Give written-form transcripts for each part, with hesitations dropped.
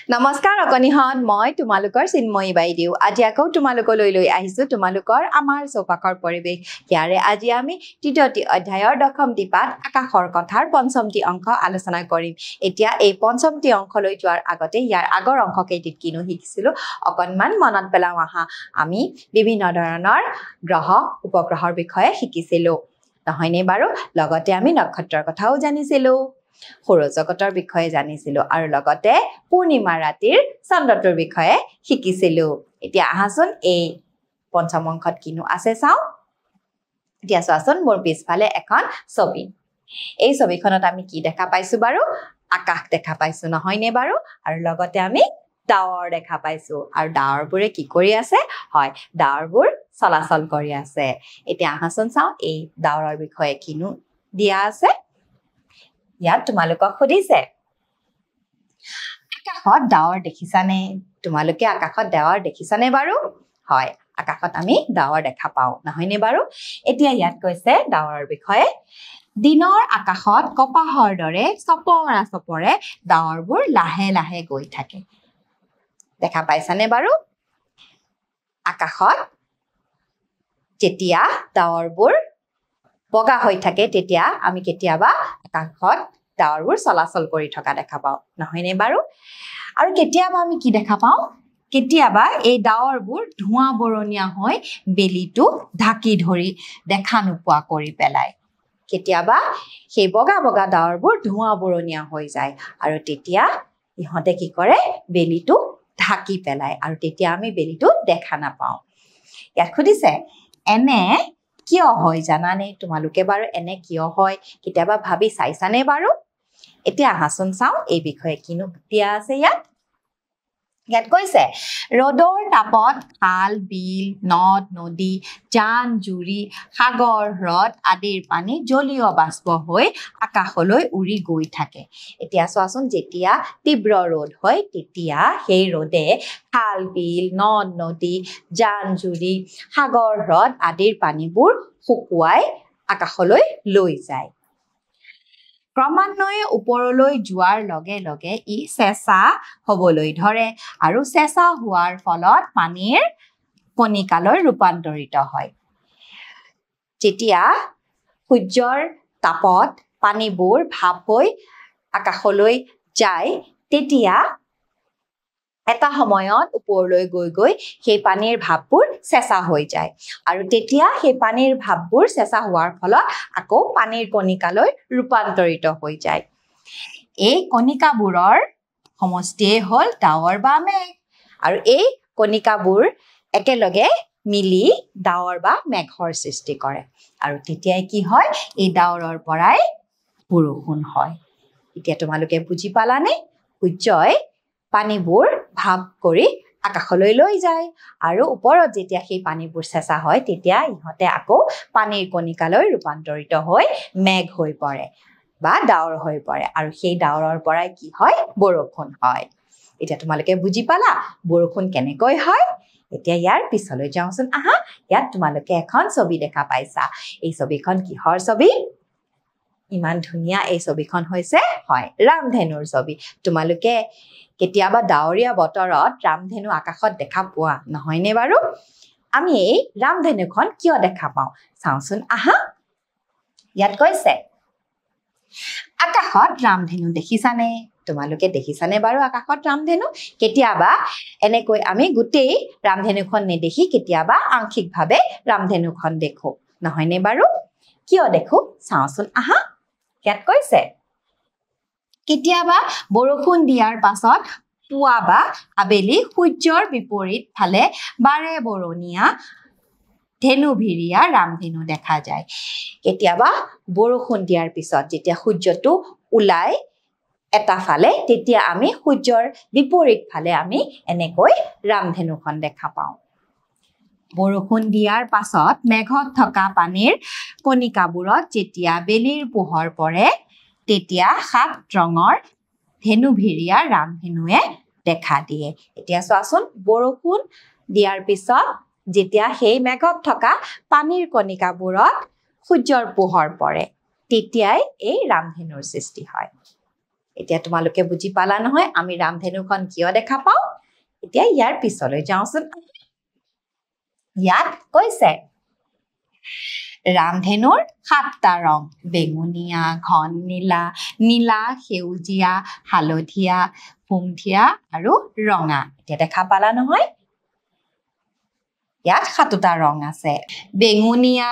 নমস্কাৰ অকনিহত মই তোমালোকৰ চিন্ময়ী বাইদেউ আজি আকৌ তোমালোকলৈ লৈ আহিছো তোমালোকৰ আমাৰ চৌপাশৰ পৰিৱেশ ইয়াৰে আজি আমি তৃতীয়টি অধ্যায়ৰ দশমটি পাঠ আকাশৰ কথাৰ পঞ্চমটি অংশ আলোচনা কৰিম এতিয়া এই পঞ্চমটি অংশলৈ যোৱাৰ আগতে ইয়াৰ আগৰ অংশকেইটিত কিনো শিকিছিলো অকনমান মনত পেলাও আহা আমি বিভিন্ন ধৰণৰ গ্ৰহ উপগ্ৰহৰ বিষয়ে শিকিছিলো নহয়নে বাৰু লগতে আমি নক্ষত্ৰৰ কথাও জানিছিলো সৌৰজগতৰ বিষয়ে জানিছিলো আৰু লগতে পূৰ্ণিমা ৰাতিৰ চন্দ্ৰটোৰ বিষয়ে শিকিছিলো এতিয়া আহাচোন এই পঞ্চম অংশত কিনো আছে চাও এতিয়া চোৱাচোন মোৰ পিছফালে এখন ছবি এই ছবিখনত আমি কি দেখা পাইছো বাৰু আকাশ দেখা পাইছো নহয়নে বাৰু আৰু লগতে আমি ডাৱৰ দেখা পাইছো আৰু ডাৱৰবোৰে কি কৰি আছে হয় ডাৱৰবোৰ চলাচল কৰি আছে এতিয়া আহাচোন চাও এই ডাৱৰৰ বিষয়ে কিনো দিয়া আছে ইয়াত তোমালোকক সুধিছে আকাশত ডাৱৰ দেখিছানে তোমালোকে আকাশত ডাৱৰ দেখিছানে বাৰু হয় আকাশত আমি ডাৱৰ দেখা পাও নহয়নে বাৰু এতিয়া ইয়াত কৈছে ডাৱৰৰ বিষয়ে দিনৰ আকাশত কপাহৰ দৰে চপৰা চপৰে ডাৱৰবোৰ লাহে লাহে গৈ থাকে দেখা পাইছানে বাৰু আকাশত যেতিয়া ডাৱৰবোৰ বগা হৈ থাকে তেতিয়া আমি কেতিয়াবা আকাশত ডাৱৰবোৰ চলাচল কৰি থকা দেখা পাওঁ নহয়নে বাৰু আৰু কেতিয়াবা আমি কি দেখা পাওঁ কেতিয়াবা এই ডাৱৰবোৰ ধোঁৱা বৰণীয়া হৈ বেলিটো ঢাকি ধৰি দেখা নোপোৱা কৰি পেলায় কেতিয়াবা সেই বগা বগা ডাৱৰবোৰ ধোঁৱা বৰণীয়া হৈ যায় আৰু তেতিয়া ইহঁতে কি কৰে বেলিটো ঢাকি পেলায় আৰু তেতিয়া আমি বেলিটো দেখা নাপাওঁ ইয়াত সুধিছে এনে কিয় হয় জানানে তোমালোকে বাৰু এনে কিয় হয় কেতিয়াবা ভাবি চাইছানে বাৰু এতিয়া আহাচোন চাও এই বিষয়ে কিনো দিয়া আছে ইয়াত কৈছে ৰ'দৰ তাপত খাল বিল নদ নদী জান জুৰি সাগৰ হ্ৰদ আদিৰ পানী জলীয় বাষ্প হৈ আকাশলৈ উৰি গৈ থাকে এতিয়া চোৱাচোন যেতিয়া তীব্ৰ ৰ'দ হয় তেতিয়া সেই ৰ'দে খাল বিল নদ নদী জান জুৰি সাগৰ হ্ৰদ আদিৰ পানীবোৰ শুকুৱাই আকাশলৈ লৈ যায় ক্ৰমান্বয়ে ওপৰলৈ যোৱাৰ লগে লগে ই চেঁচা হ'বলৈ ধৰে আৰু চেঁচা হোৱাৰ ফলত পানীৰ কণিকালৈ ৰূপান্তৰিত হয় যেতিয়া সূৰ্যৰ তাপত পানীবোৰ ভাপ হৈ আকাশলৈ যায় তেতিয়া এটা সময়ত ওপৰলৈ গৈ গৈ সেই পানীৰ ভাপবোৰ চেঁচা হৈ যায় আৰু তেতিয়া সেই পানীৰ ভাপবোৰ চেঁচা হোৱাৰ ফলত আকৌ পানীৰ কণিকালৈ ৰূপান্তৰিত হৈ যায় এই কণিকাবোৰৰ সমষ্টিয়ে হ'ল ডাৱৰ বা মেঘ আৰু এই কণিকাবোৰ একেলগে মিলি ডাৱৰ বা মেঘৰ সৃষ্টি কৰে আৰু তেতিয়াই কি হয় এই ডাৱৰৰ পৰাই বৰষুণ হয় এতিয়া তোমালোকে বুজি পালানে সূৰ্যই পানীবোৰ ভাপ কৰি আকাশলৈ লৈ যায় আৰু ওপৰত যেতিয়া সেই পানীবোৰ চেঁচা হয় তেতিয়া ইহঁতে আকৌ পানীৰ কণিকালৈ ৰূপান্তৰিত হৈ মেঘ হৈ পৰে বা ডাৱৰ হৈ পৰে আৰু সেই ডাৱৰৰ পৰাই কি হয় বৰষুণ হয় এতিয়া তোমালোকে বুজি পালা বৰষুণ কেনেকৈ হয় এতিয়া ইয়াৰ পিছলৈ যাওঁচোন আহা ইয়াত তোমালোকে এখন ছবি দেখা পাইছা এই ছবিখন কিহৰ ছবি ইমান ধুনীয়া এই ছবিখন হৈছে হয় ৰামধেনুৰ ছবি তোমালোকে কেতিয়াবা ডাৱৰীয়া বতৰত ৰামধেনু আকাশত দেখা পোৱা নহয়নে বাৰু আমি এই ৰামধেনুখন কিয় দেখা পাওঁ চাওঁচোন আহা ইয়াত কৈছে আকাশত ৰামধেনু দেখিছানে তোমালোকে দেখিছানে বাৰু আকাশত ৰামধেনু কেতিয়াবা এনেকৈ আমি গোটেই ৰামধেনুখন নেদেখি কেতিয়াবা আংশিকভাৱে ৰামধেনুখন দেখো নহয়নে বাৰু কিয় দেখো চাওঁচোন আহা ইয়াত কৈছে কেতিয়াবা বৰষুণ দিয়াৰ পাছত পুৱা বা আবেলি সূৰ্যৰ বিপৰীত ফালে বাৰে বৰণীয়া ধেনুভিৰিয়া ৰামধেনু দেখা যায় কেতিয়াবা বৰষুণ দিয়াৰ পিছত যেতিয়া সূৰ্যটো ওলাই এটা ফালে তেতিয়া আমি সূৰ্যৰ বিপৰীত ফালে আমি এনেকৈ ৰামধেনুখন দেখা পাওঁ বৰষুণ দিয়াৰ পাছত মেঘত থকা পানীৰ কণিকাবোৰত যেতিয়া বেলিৰ পোহৰ পৰে তেতিয়া 7 ৰঙৰ ধেনুভিৰিয়া ৰামধেনুৱে দেখা দিয়ে এতিয়া চোৱাচোন বৰষুণ দিয়াৰ পিছত যেতিয়া সেই মেঘত থকা পানীৰ কণিকাবোৰত সূৰ্যৰ পোহৰ পৰে তেতিয়াই এই ৰামধেনুৰ সৃষ্টি হয় এতিয়া তোমালোকে বুজি পালা নহয় আমি ৰামধেনুখন কিয় দেখা পাওঁ এতিয়া ইয়াৰ পিছলৈ যাওঁচোন ইয়াত কৈছে ৰামধেনুৰ 7টা ৰং বেঙুনীয়া ঘন নীলা নীলা সেউজীয়া হালধীয়া সুমথিয়া আৰু ৰঙা এতিয়া দেখা পালা নহয় ইয়াত 7টা ৰং আছে বেঙুনীয়া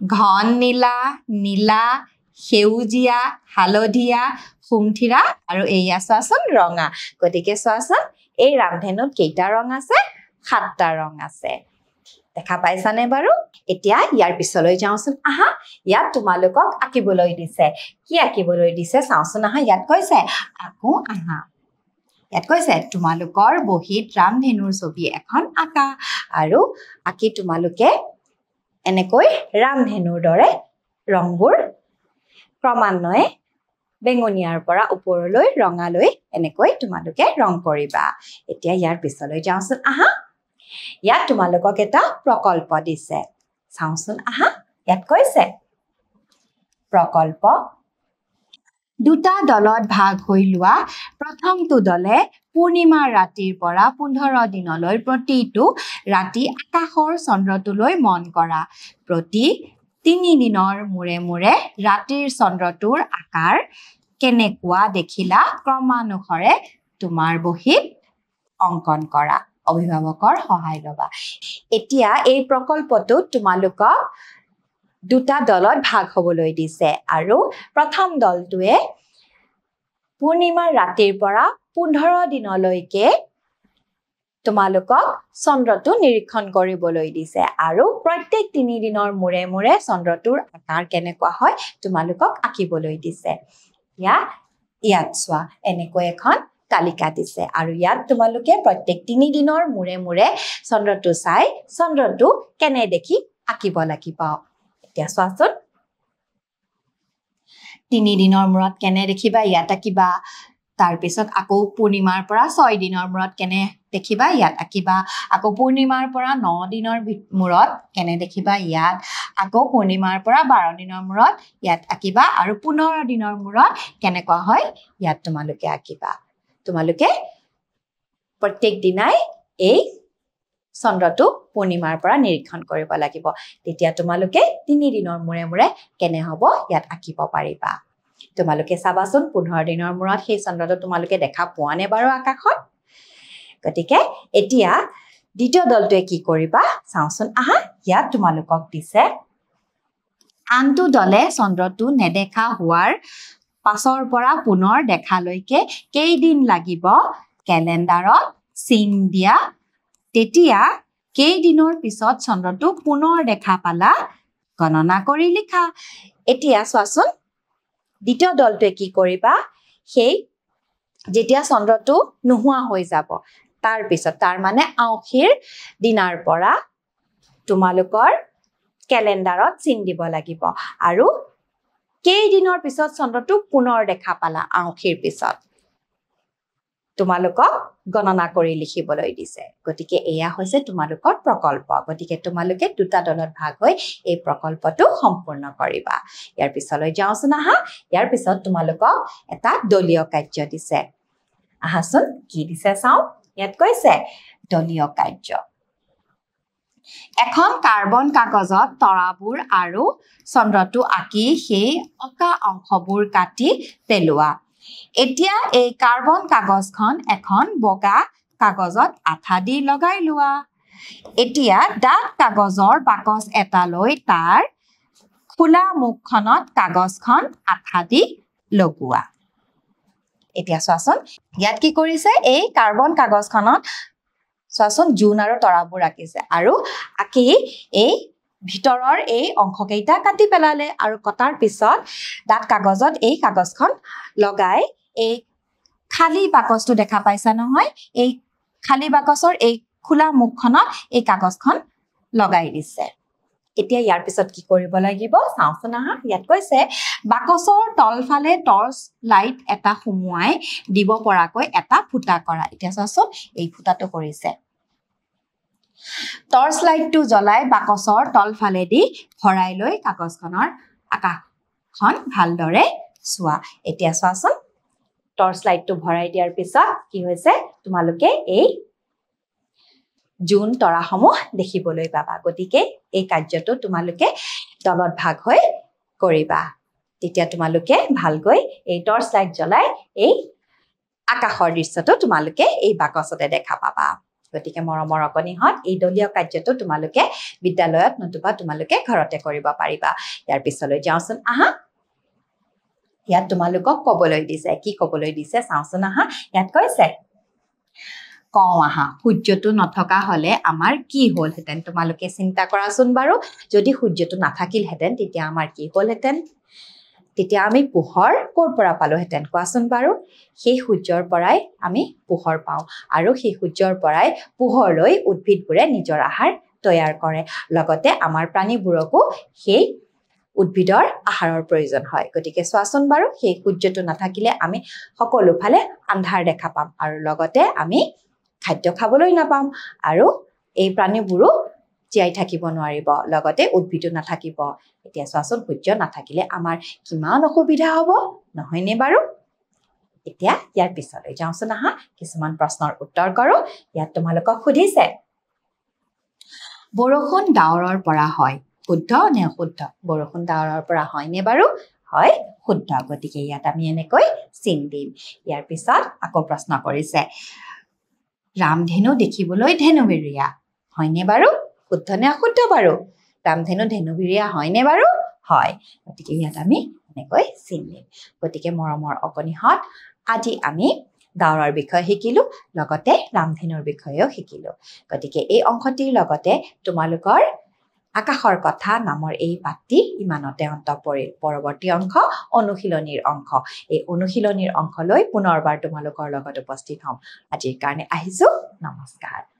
ঘন নীলা নীলা সেউজীয়া হালধীয়া সুমথিৰা আৰু এইয়া চোৱাচোন ৰঙা গতিকে চোৱাচোন এই ৰামধেনুত কেইটা ৰং আছে 7টা ৰং আছে দেখা পাইছানে বাৰু এতিয়া ইয়াৰ পিছলৈ যাওঁচোন আহা ইয়াত তোমালোকক আঁকিবলৈ দিছে কি আঁকিবলৈ দিছে চাওঁচোন আহা ইয়াত কৈছে আকৌ আহা ইয়াত কৈছে তোমালোকৰ বহীত ৰামধেনুৰ ছবি এখন আঁকা আৰু আঁকি তোমালোকে এনেকৈ ৰামধেনুৰ দৰে ৰংবোৰ ক্ৰমান্বয়ে বেঙুনীয়াৰ পৰা ওপৰলৈ ৰঙালৈ এনেকৈ তোমালোকে ৰং কৰিবা এতিয়া ইয়াৰ পিছলৈ যাওঁচোন আহা ইয়াত তোমালোকক এটা প্ৰকল্প দিছে চাওঁচোন আহা ইয়াত কৈছে প্ৰকল্প দুটা দলত ভাগ হৈ লোৱা প্ৰথমটো দলে পূৰ্ণিমাৰ ৰাতিৰ পৰা 15 দিনলৈ প্ৰতিটো ৰাতি আকাশৰ চন্দ্ৰটোলৈ মন কৰা প্ৰতি 3 দিনৰ মূৰে মূৰে ৰাতিৰ চন্দ্ৰটোৰ আকাৰ কেনেকুৱা দেখিলা ক্ৰমানুসাৰে তোমাৰ বহীত অংকন কৰা অভিভাৱকৰ সহায় লবা এতিয়া এই প্ৰকল্পটো তোমালোকক দুটা দলত ভাগ হ'বলৈ দিছে আৰু প্ৰথম দলটোৱে পূৰ্ণিমাৰ ৰাতিৰ পৰা 15 দিনলৈকে তোমালোকক চন্দ্ৰটো নিৰীক্ষণ কৰিবলৈ দিছে আৰু প্ৰত্যেক 3 দিনৰ মূৰে মূৰে চন্দ্ৰটোৰ আকাৰ কেনেকুৱা হয় তোমালোকক আঁকিবলৈ দিছে ইয়াত চোৱা এনেকৈ এখন তালিকা দিছে আৰু ইয়াত তোমালোকে প্ৰত্যেক 3 দিনৰ মূৰে মূৰে চন্দ্ৰটো চাই চন্দ্ৰটো কেনে দেখি আঁকিব লাগিব এতিয়া চোৱাচোন 3 দিনৰ মূৰত কেনে দেখিবা ইয়াত আঁকিবা তাৰ পিছত আকৌ পূৰ্ণিমাৰ পৰা 6 দিনৰ মূৰত কেনে দেখিবা ইয়াত আঁকিবা আকৌ পূৰ্ণিমাৰ পৰা 9 দিনৰ মূৰত কেনে দেখিবা ইয়াত আকৌ পূৰ্ণিমাৰ পৰা 12 দিনৰ মূৰত ইয়াত আঁকিবা আৰু 15 দিনৰ মূৰত কেনেকুৱা হয় ইয়াত তোমালোকে আঁকিবা তোমালোকে প্ৰত্যেক দিনাই এই চন্দ্ৰটো পূৰ্ণিমাৰ পৰা নিৰীক্ষণ কৰিব লাগিব তেতিয়া তোমালোকে 3 দিনৰ মূৰে মূৰে কেনে হ'ব ইয়াত আঁকিব পাৰিবা তোমালোকে চাবাচোন 15 দিনৰ মূৰত সেই চন্দ্ৰটো তোমালোকে দেখা পোৱা নে বাৰু আকাশত গতিকে এতিয়া দ্বিতীয় দলটোৱে কি কৰিবা চাওঁচোন আহা ইয়াত তোমালোকক দিছে আনটো দলে চন্দ্ৰটো নেদেখা হোৱাৰ পাছৰ পৰা পুনৰ দেখালৈকে কেইদিন লাগিব কেলেণ্ডাৰত চিন দিয়া তেতিয়া কেইদিনৰ পিছত চন্দ্ৰটো পুনৰ দেখা পালা গণনা কৰি লিখা এতিয়া চোৱাচোন দ্বিতীয় দলটোৱে কি কৰিবা সেই যেতিয়া চন্দ্ৰটো নোহোৱা হৈ যাব তাৰ পিছত তাৰ মানে আউখীৰ দিনাৰ পৰা তোমালোকৰ কেলেণ্ডাৰত চিন দিব লাগিব আৰু কেইদিনৰ পিছত চন্দ্ৰটো পুনৰ দেখা পালা আউখীৰ পিছত তোমালোকক গণনা কৰি লিখিবলৈ দিছে গতিকে এয়া হৈছে তোমালোকৰ প্ৰকল্প গতিকে তোমালোকে দুটা দলত ভাগ হৈ এই প্ৰকল্পটো সম্পূৰ্ণ কৰিবা ইয়াৰ পিছলৈ যাওঁচোন আহা ইয়াৰ পিছত তোমালোকক এটা দলীয় কাৰ্য দিছে আহাচোন কি দিছে চাওঁ ইয়াত কৈছে দলীয় কাৰ্য এখন কাৰ্বন কাগজত তৰাবোৰ আৰু চন্দ্ৰটো আঁকি সেই অঁকা অংশবোৰ কাটি পেলোৱা এতিয়া এই কাৰ্বন কাগজখন এখন বগা কাগজত আঠা দি লগাই লোৱা এতিয়া ডাঠ কাগজৰ বাকচ এটা লৈ তাৰ খোলা মুখখনত কাগজখন আঠা দি লগোৱা এতিয়া চোৱাচোন ইয়াত কি কৰিছে এই কাৰ্বন কাগজখনত চোৱাচোন জোন আৰু তৰাবোৰ আঁকিছে আৰু আঁকি এই ভিতৰৰ এই অংশকেইটা কাটি পেলালে আৰু কটাৰ পিছত ডাঠ কাগজত এই কাগজখন লগাই এই খালি বাকচটো দেখা পাইছা নহয় এই খালি বাকচৰ এই খোলা মুখখনত এই কাগজখন লগাই দিছে এতিয়া ইয়াৰ পিছত কি কৰিব লাগিব চাওঁচোন আহা ইয়াত কৈছে বাকচৰ তলফালে টৰ্চ লাইট এটা সুমুৱাই দিব পৰাকৈ এটা ফুটা কৰা এতিয়া চাওঁচোন এই ফুটাটো কৰিছে টৰ্চ লাইটটো জ্বলাই বাকচৰ তলফালেদি ভৰাই লৈ কাগজখনৰ আকাশখন ভালদৰে চোৱা এতিয়া চোৱাচোন টৰ্চ লাইটটো ভৰাই দিয়াৰ পিছত কি হৈছে তোমালোকে এই জোন তৰাসমূহ দেখিবলৈ পাবা গতিকে এই কাৰ্যটো তোমালোকে দলত ভাগ হৈ কৰিবা তেতিয়া তোমালোকে ভালকৈ এই টৰ্চ লাইট জ্বলাই এই আকাশৰ দৃশ্যটো তোমালোকে এই বাকচতে দেখা পাবা গতিকে মৰমৰ অকণিহঁত এই দলীয় কাৰ্যটো তোমালোকে বিদ্যালয়ত নতুবা তোমালোকে ঘৰতে কৰিব পাৰিবা ইয়াৰ পিছলৈ যাওঁচোন আহা ইয়াত তোমালোকক ক'বলৈ দিছে কি ক'বলৈ দিছে চাওঁচোন আহা ইয়াত কৈছে কওঁ আহা সূৰ্যটো নথকা হলে আমাৰ কি হ'লহেঁতেন তোমালোকে চিন্তা কৰাচোন বাৰু যদি সূৰ্যটো নাথাকিলহেঁতেন তেতিয়া আমাৰ কি হ'লহেঁতেন তেতিয়া আমি পোহৰ ক'ৰ পৰা পালোহেঁতেন কোৱাচোন বাৰু সেই সূৰ্যৰ পৰাই আমি পোহৰ পাওঁ আৰু সেই সূৰ্যৰ পৰাই পোহৰ লৈ উদ্ভিদবোৰে নিজৰ আহাৰ তৈয়াৰ কৰে লগতে আমাৰ প্ৰাণীবোৰকো সেই উদ্ভিদৰ আহাৰৰ প্ৰয়োজন হয় গতিকে চোৱাচোন বাৰু সেই সূৰ্যটো নাথাকিলে আমি সকলো ফালে আন্ধাৰ দেখা পাম আৰু লগতে আমি খাদ্য খাবলৈ নাপাম আৰু এই প্ৰাণীবোৰো জীয়াই থাকিব নোৱাৰিব লগতে উদ্ভিদো নাথাকিব এতিয়া চোৱাচোন সূৰ্য নাথাকিলে আমাৰ কিমান অসুবিধা হ'ব নহয়নে বাৰু এতিয়া ইয়াৰ পিছলৈ যাওঁচোন আহা কিছুমান প্ৰশ্নৰ উত্তৰ কৰোঁ ইয়াত তোমালোকক সুধিছে বৰষুণ ডাৱৰৰ পৰা হয় শুদ্ধ নে অশুদ্ধ বৰষুণ ডাৱৰৰ পৰা হয়নে বাৰু হয় শুদ্ধ গতিকে ইয়াত আমি এনেকৈ চিন দিম ইয়াৰ পিছত আকৌ প্ৰশ্ন কৰিছে ৰামধেনু দেখিবলৈ ধেনুবিৰীয়া হয়নে বাৰু শুদ্ধ নে অশুদ্ধ বাৰু ৰামধেনু ধেনুবিৰীয়া হয়নে বাৰু হয় গতিকে ইয়াত আমি এনেকৈ চিন দিম গতিকে মৰমৰ অকণিহঁত আজি আমি ডাৱৰৰ বিষয়ে শিকিলো লগতে ৰামধেনুৰ বিষয়েও শিকিলো গতিকে এই অংশটিৰ লগতে তোমালোকৰ আকাশৰ কথা নামৰ এই পাঠটি ইমানতে অন্ত পৰিল পৰৱৰ্তী অংশ অনুশীলনীৰ অংশ এই অনুশীলনীৰ অংশলৈ পুনৰবাৰ তোমালোকৰ লগত উপস্থিত হ'ম আজিৰ কাৰণে আহিছো নমস্কাৰ